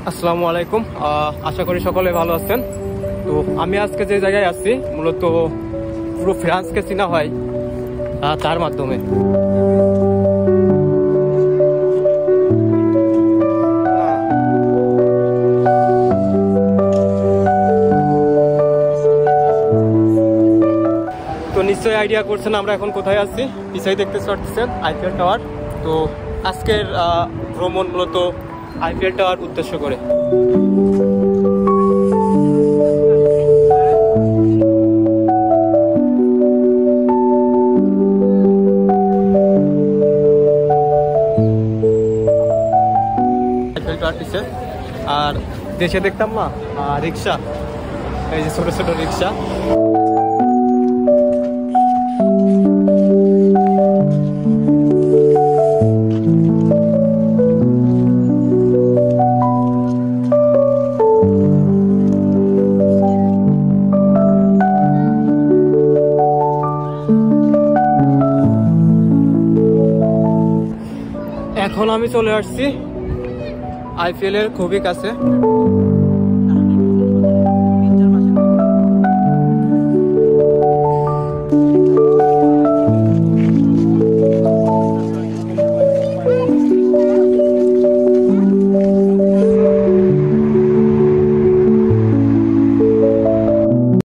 আসসালামু আলাইকুম। আশা করি সকলে ভালো আছেন। তো আমি আজকে যে জায়গায় আছি মূলত পুরো ফ্রান্সকে চিনা হয় তার মাধ্যমে। তো নিশ্চয়ই আইডিয়া করছেন আমরা এখন কোথায় আছি। পিছাই দেখতে পাচ্ছেন আইফেল টাওয়ার। তো আজকের ভ্রমণ মূলত আইফেল টাওয়ার উদ্দেশ্য করে। আইফেল টাওয়ার পিছে আর দেশে দেখতাম না রিক্সা, এই যে ছোট ছোট রিক্সা। এখন আমি চলে আসছি আইফেলের খুবই কাছে।